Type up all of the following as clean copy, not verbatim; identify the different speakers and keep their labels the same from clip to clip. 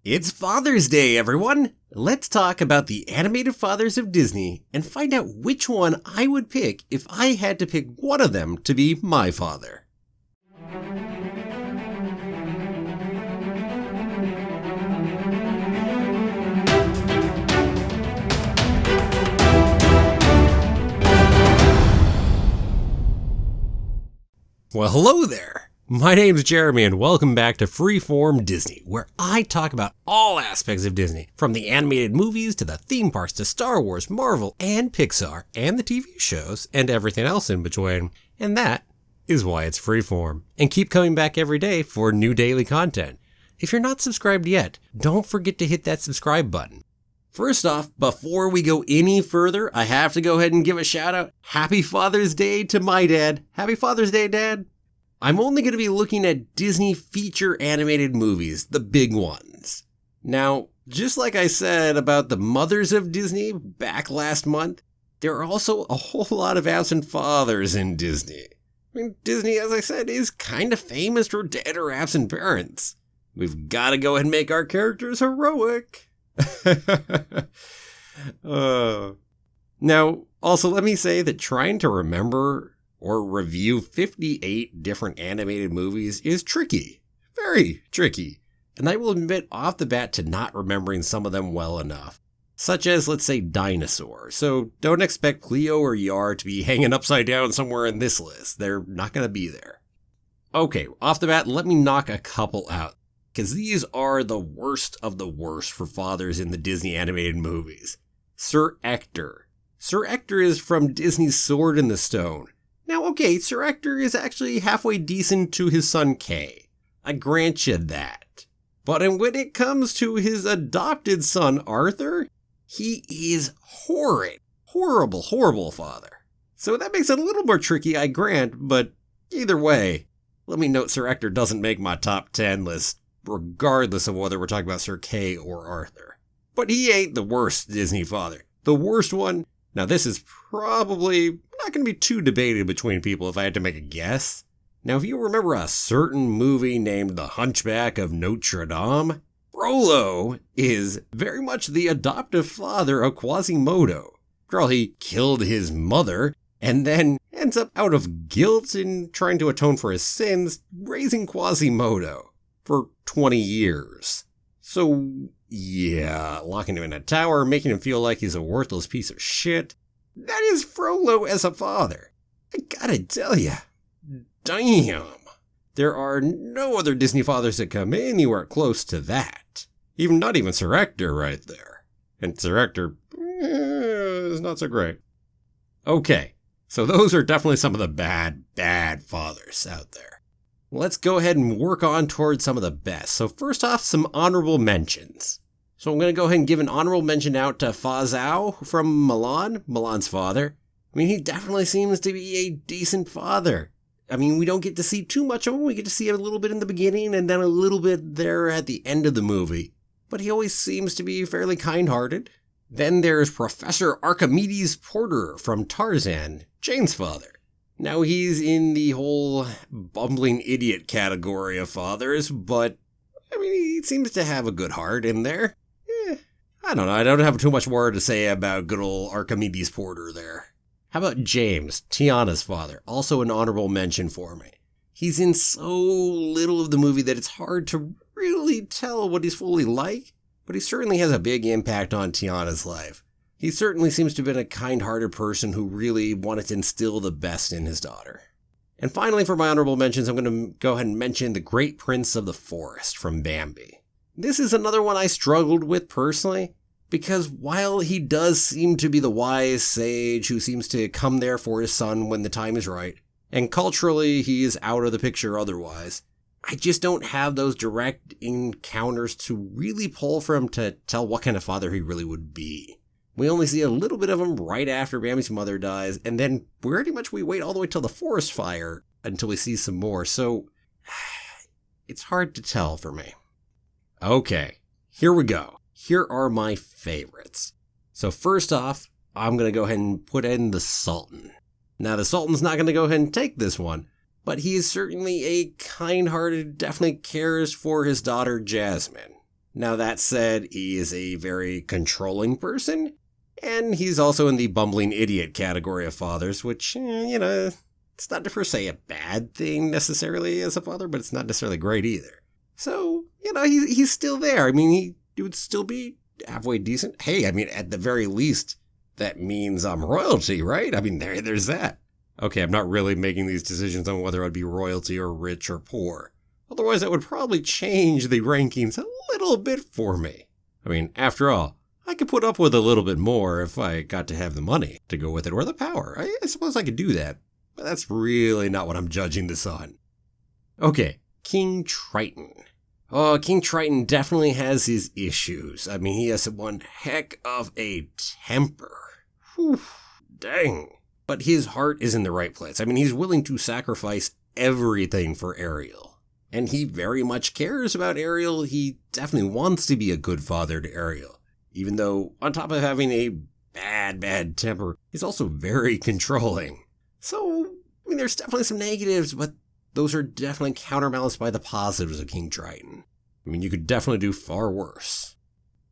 Speaker 1: It's Father's Day, everyone! Let's talk about the animated fathers of Disney and find out which one I would pick if I had to pick one of them to be my father. Well, hello there! My name's Jeremy and welcome back to Freeform Disney, where I talk about all aspects of Disney, from the animated movies to the theme parks to Star Wars, Marvel, and Pixar, and the TV shows, and everything else in between. And that is why it's Freeform. And keep coming back every day for new daily content. If you're not subscribed yet, don't forget to hit that subscribe button. First off, before we go any further, I have to go ahead and give a shout out. Happy Father's Day to my dad. Happy Father's Day, Dad. I'm only going to be looking at Disney feature animated movies, the big ones. Now, just like I said about the mothers of Disney back last month, there are also a whole lot of absent fathers in Disney. I mean, Disney, as I said, is kind of famous for dead or absent parents. We've got to go ahead and make our characters heroic. Now, also let me say that trying to remember or review 58 different animated movies is tricky. Very tricky. And I will admit off the bat to not remembering some of them well enough. Such as, let's say, Dinosaur. So don't expect Cleo or Yar to be hanging upside down somewhere in this list. They're not going to be there. Okay, off the bat, let me knock a couple out, because these are the worst of the worst for fathers in the Disney animated movies. Sir Ector. Sir Ector is from Disney's Sword in the Stone. Now, okay, Sir Ector is actually halfway decent to his son Kay. I grant you that. But when it comes to his adopted son Arthur, he is horrid. Horrible, horrible father. So that makes it a little more tricky, I grant, but either way, let me note Sir Ector doesn't make my top 10 list, regardless of whether we're talking about Sir Kay or Arthur. But he ain't the worst Disney father. The worst one, now this is probably not going to be too debated between people if I had to make a guess. Now if you remember a certain movie named The Hunchback of Notre Dame, Frollo is very much the adoptive father of Quasimodo. After all, he killed his mother and then ends up out of guilt in trying to atone for his sins, raising Quasimodo for 20 years. So yeah, locking him in a tower, making him feel like he's a worthless piece of shit. That is Frollo as a father. I gotta tell ya, damn. There are no other Disney fathers that come anywhere close to that. Not even Sir Ector right there. And Sir Ector is not so great. Okay, so those are definitely some of the bad fathers out there. Let's go ahead and work on towards some of the best. So first off, some honorable mentions. So I'm going to go ahead and give an honorable mention out to Fa Zhao from Mulan, Mulan's father. I mean, he definitely seems to be a decent father. I mean, we don't get to see too much of him. We get to see a little bit in the beginning and then a little bit there at the end of the movie. But he always seems to be fairly kind-hearted. Then there's Professor Archimedes Porter from Tarzan, Jane's father. Now he's in the whole bumbling idiot category of fathers, but I mean, he seems to have a good heart in there. I don't know, I don't have too much more to say about good old Archimedes Porter there. How about James, Tiana's father, also an honorable mention for me. He's in so little of the movie that it's hard to really tell what he's fully like, but he certainly has a big impact on Tiana's life. He certainly seems to have been a kind-hearted person who really wanted to instill the best in his daughter. And finally, for my honorable mentions, I'm going to go ahead and mention the Great Prince of the Forest from Bambi. This is another one I struggled with personally, because while he does seem to be the wise sage who seems to come there for his son when the time is right, and culturally he is out of the picture otherwise, I just don't have those direct encounters to really pull from to tell what kind of father he really would be. We only see a little bit of him right after Bambi's mother dies, and then pretty much we wait all the way till the forest fire until we see some more, so it's hard to tell for me. Okay, here we go. Here are my favorites. So first off, I'm going to go ahead and put in the Sultan. Now the Sultan's not going to go ahead and take this one, but he is certainly a kind-hearted, definitely cares for his daughter Jasmine. Now that said, he is a very controlling person, and he's also in the bumbling idiot category of fathers, which, it's not per se a bad thing necessarily as a father, but it's not necessarily great either. So, he's still there. I mean, he would still be halfway decent. Hey, I mean, at the very least, that means I'm royalty, right? I mean, there's that. Okay, I'm not really making these decisions on whether I'd be royalty or rich or poor. Otherwise, that would probably change the rankings a little bit for me. I mean, after all, I could put up with a little bit more if I got to have the money to go with it or the power. I suppose I could do that, but that's really not what I'm judging this on. Okay, King Triton. Oh, King Triton definitely has his issues. I mean, he has one heck of a temper. Whew, dang. But his heart is in the right place. I mean, he's willing to sacrifice everything for Ariel. And he very much cares about Ariel. He definitely wants to be a good father to Ariel. Even though, on top of having a bad temper, he's also very controlling. So, I mean, there's definitely some negatives, but those are definitely counterbalanced by the positives of King Triton. I mean, you could definitely do far worse.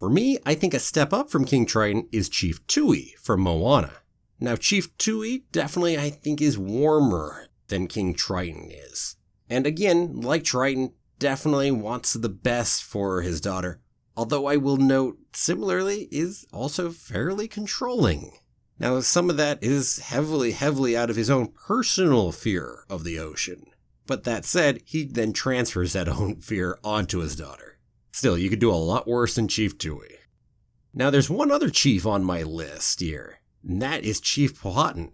Speaker 1: For me, I think a step up from King Triton is Chief Tui from Moana. Now, Chief Tui definitely, I think, is warmer than King Triton is. And again, like Triton, definitely wants the best for his daughter. Although I will note, similarly, is also fairly controlling. Now, some of that is heavily out of his own personal fear of the ocean. But that said, he then transfers that own fear onto his daughter. Still, you could do a lot worse than Chief Tui. Now, there's one other chief on my list here, and that is Chief Powhatan.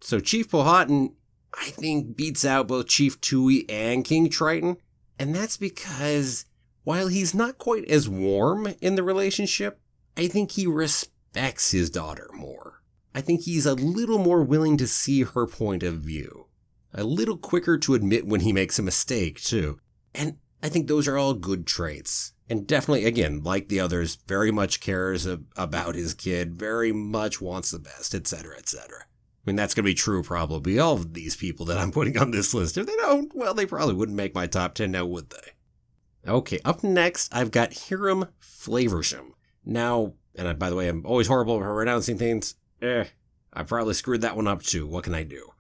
Speaker 1: So Chief Powhatan, I think, beats out both Chief Tui and King Triton, and that's because while he's not quite as warm in the relationship, I think he respects his daughter more. I think he's a little more willing to see her point of view. A little quicker to admit when he makes a mistake, too. And I think those are all good traits. And definitely, again, like the others, very much cares about his kid, very much wants the best, etc., etc. I mean, that's going to be true probably all of these people that I'm putting on this list. If they don't, well, they probably wouldn't make my top 10 now, would they? Okay, up next, I've got Hiram Flaversham. Now, and by the way, I'm always horrible for renouncing things. I probably screwed that one up too. What can I do?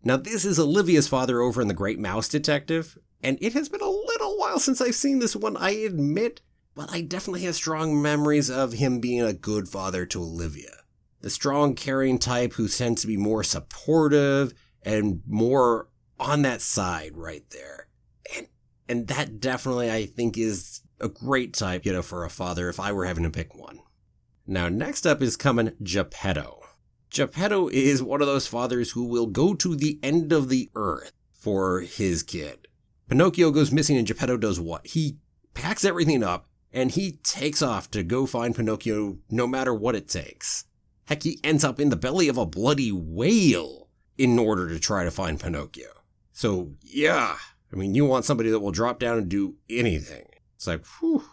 Speaker 1: Now, this is Olivia's father over in The Great Mouse Detective, and it has been a little while since I've seen this one, I admit, but I definitely have strong memories of him being a good father to Olivia. The strong, caring type who tends to be more supportive and more on that side right there. And that definitely, I think, is a great type, for a father if I were having to pick one. Now, next up is coming Geppetto. Geppetto is one of those fathers who will go to the end of the earth for his kid. Pinocchio goes missing and Geppetto does what? He packs everything up and he takes off to go find Pinocchio no matter what it takes. Heck, he ends up in the belly of a bloody whale in order to try to find Pinocchio. So, yeah, I mean, you want somebody that will drop down and do anything. It's like, whew.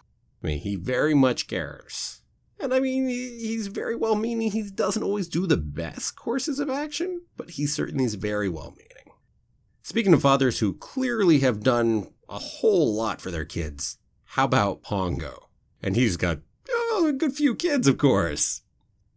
Speaker 1: I mean, he very much cares. And I mean, he's very well-meaning. He doesn't always do the best courses of action, but he certainly is very well-meaning. Speaking of fathers who clearly have done a whole lot for their kids, how about Pongo? And he's got a good few kids, of course.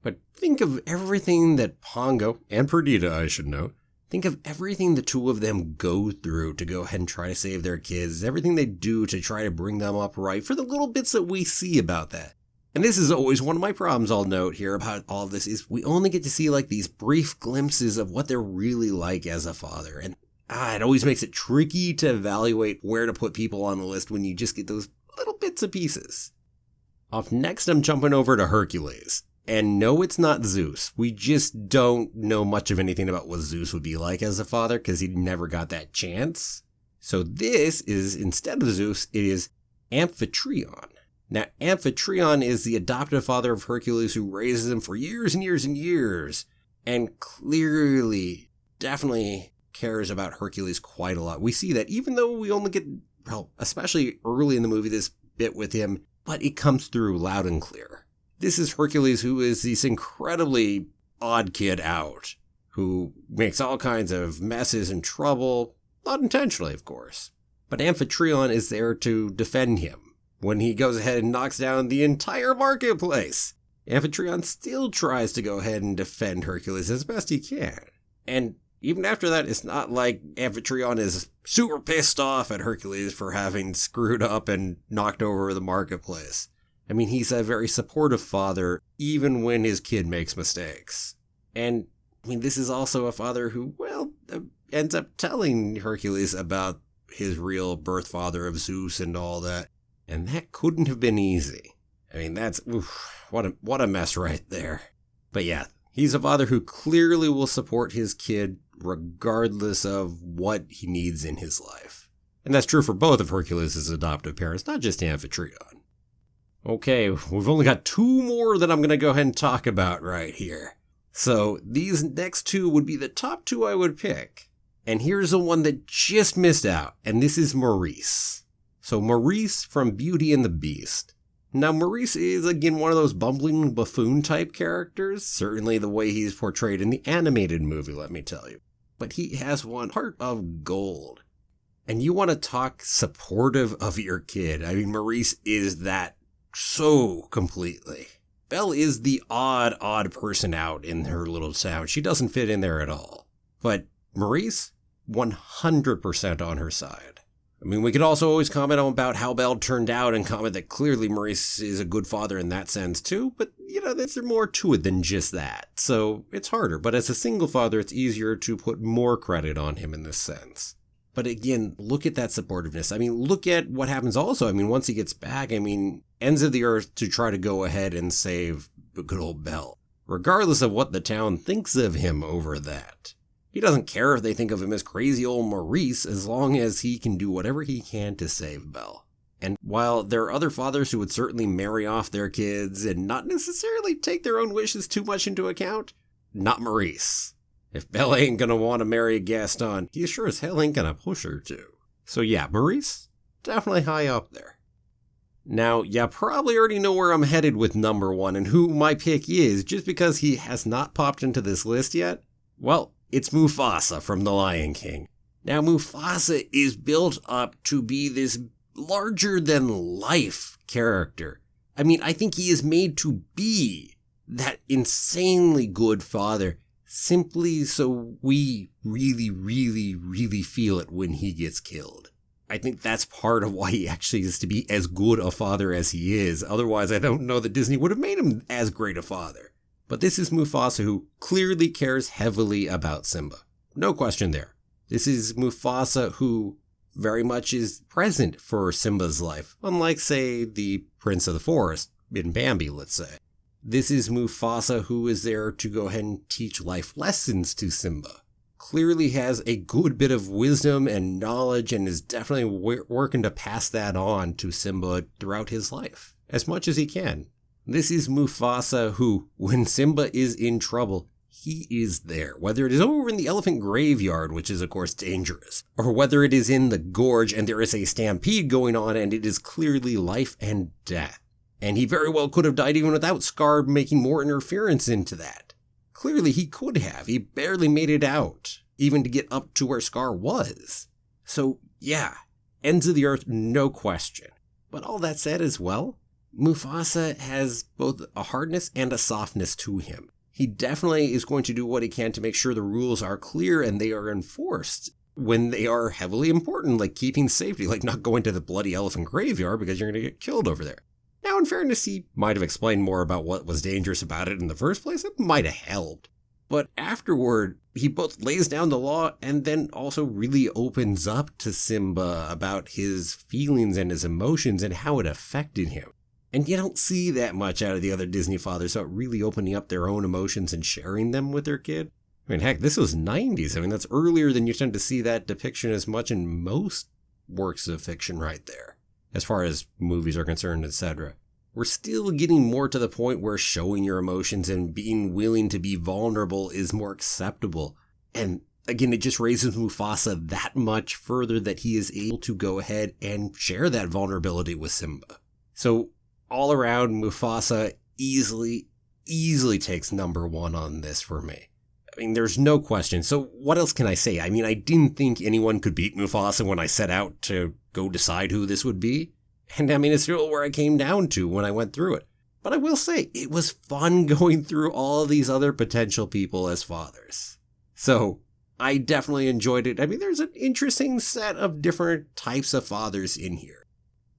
Speaker 1: But think of everything that Pongo, and Perdita, I should note, think of everything the two of them go through to go ahead and try to save their kids, everything they do to try to bring them up right, for the little bits that we see about that. And this is always one of my problems I'll note here about all of this, is we only get to see like these brief glimpses of what they're really like as a father. And it always makes it tricky to evaluate where to put people on the list when you just get those little bits and pieces. Up next, I'm jumping over to Hercules. And no, it's not Zeus. We just don't know much of anything about what Zeus would be like as a father because he never got that chance. So this is, instead of Zeus, it is Amphitryon. Now, Amphitryon is the adoptive father of Hercules who raises him for years and years and years, and clearly, definitely cares about Hercules quite a lot. We see that even though we only get, especially early in the movie, this bit with him, but it comes through loud and clear. This is Hercules, who is this incredibly odd kid out, who makes all kinds of messes and trouble, not intentionally, of course. But Amphitryon is there to defend him. when he goes ahead and knocks down the entire marketplace. Amphitryon still tries to go ahead and defend Hercules as best he can. And even after that, it's not like Amphitryon is super pissed off at Hercules for having screwed up and knocked over the marketplace. I mean, he's a very supportive father, even when his kid makes mistakes. And, I mean, this is also a father who, ends up telling Hercules about his real birth father of Zeus and all that. And that couldn't have been easy. I mean, what a mess right there. But yeah, he's a father who clearly will support his kid regardless of what he needs in his life. And that's true for both of Hercules' adoptive parents, not just Amphitryon. Okay, we've only got 2 more that I'm going to go ahead and talk about right here. So these next 2 would be the top 2 I would pick. And here's the one that just missed out, and this is Maurice. So Maurice from Beauty and the Beast. Now Maurice is again one of those bumbling buffoon type characters, certainly the way he's portrayed in the animated movie, let me tell you. But he has one heart of gold. And you want to talk supportive of your kid. I mean, Maurice is that so completely. Belle is the odd person out in her little town. She doesn't fit in there at all. But Maurice, 100% on her side. I mean, we could also always comment on about how Belle turned out and comment that clearly Maurice is a good father in that sense too, but there's more to it than just that. So it's harder, but as a single father, it's easier to put more credit on him in this sense. But again, look at that supportiveness. I mean, look at what happens also. I mean, once he gets back, ends of the earth to try to go ahead and save good old Belle, regardless of what the town thinks of him over that. He doesn't care if they think of him as crazy old Maurice, as long as he can do whatever he can to save Belle. And while there are other fathers who would certainly marry off their kids and not necessarily take their own wishes too much into account, not Maurice. If Belle ain't gonna want to marry Gaston, he sure as hell ain't gonna push her to. So yeah, Maurice, definitely high up there. Now, you probably already know where I'm headed with number 1 and who my pick is, just because he has not popped into this list yet. Well, it's Mufasa from The Lion King. Now, Mufasa is built up to be this larger-than-life character. I mean, I think he is made to be that insanely good father, simply so we really, really, really feel it when he gets killed. I think that's part of why he actually is to be as good a father as he is. Otherwise, I don't know that Disney would have made him as great a father. But this is Mufasa, who clearly cares heavily about Simba. No question there. This is Mufasa who very much is present for Simba's life, unlike, say, the Prince of the Forest in Bambi, let's say. This is Mufasa who is there to go ahead and teach life lessons to Simba. Clearly has a good bit of wisdom and knowledge and is definitely working to pass that on to Simba throughout his life, as much as he can. This is Mufasa who, when Simba is in trouble, he is there. Whether it is over in the elephant graveyard, which is of course dangerous, or whether it is in the gorge and there is a stampede going on and it is clearly life and death. And he very well could have died even without Scar making more interference into that. Clearly he could have. He barely made it out, even to get up to where Scar was. So yeah, ends of the earth, no question. But all that said as well, Mufasa has both a hardness and a softness to him. He definitely is going to do what he can to make sure the rules are clear and they are enforced when they are heavily important, like keeping safety, like not going to the bloody elephant graveyard because you're going to get killed over there. Now, in fairness, he might have explained more about what was dangerous about it in the first place. It might have helped. But afterward, he both lays down the law and then also really opens up to Simba about his feelings and his emotions and how it affected him. And you don't see that much out of the other Disney fathers about really opening up their own emotions and sharing them with their kid. I mean, heck, this was 90s. I mean, that's earlier than you tend to see that depiction as much in most works of fiction right there, as far as movies are concerned, etc. We're still getting more to the point where showing your emotions and being willing to be vulnerable is more acceptable. And again, it just raises Mufasa that much further that he is able to go ahead and share that vulnerability with Simba. So all around, Mufasa easily takes number 1 on this for me. I mean, there's no question. So what else can I say? I mean, I didn't think anyone could beat Mufasa when I set out to go decide who this would be. And I mean, it's really where I came down to when I went through it. But I will say, it was fun going through all these other potential people as fathers. So, I definitely enjoyed it. I mean, there's an interesting set of different types of fathers in here.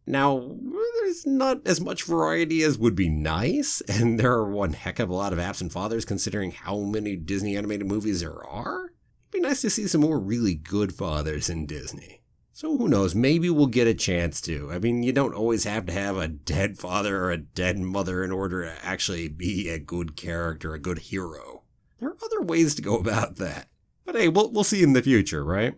Speaker 1: Now, there's not as much variety as would be nice, and there are one heck of a lot of absent fathers considering how many Disney animated movies there are. It'd be nice to see some more really good fathers in Disney. So who knows, maybe we'll get a chance to. I mean, you don't always have to have a dead father or a dead mother in order to actually be a good character, a good hero. There are other ways to go about that. But hey, we'll see in the future, right?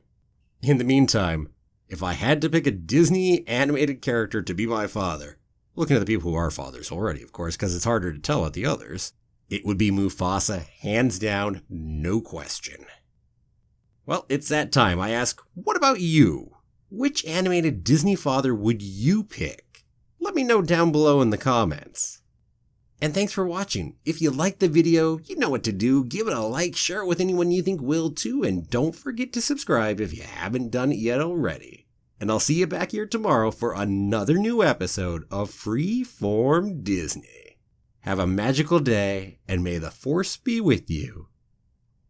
Speaker 1: In the meantime, if I had to pick a Disney animated character to be my father, looking at the people who are fathers already, of course, because it's harder to tell at the others, it would be Mufasa, hands down, no question. Well, it's that time. I ask, what about you? Which animated Disney father would you pick? Let me know down below in the comments. And thanks for watching. If you liked the video, you know what to do. Give it a like, share it with anyone you think will too, and don't forget to subscribe if you haven't done it yet already. And I'll see you back here tomorrow for another new episode of Freeform Disney. Have a magical day, and may the Force be with you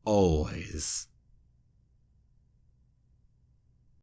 Speaker 1: always.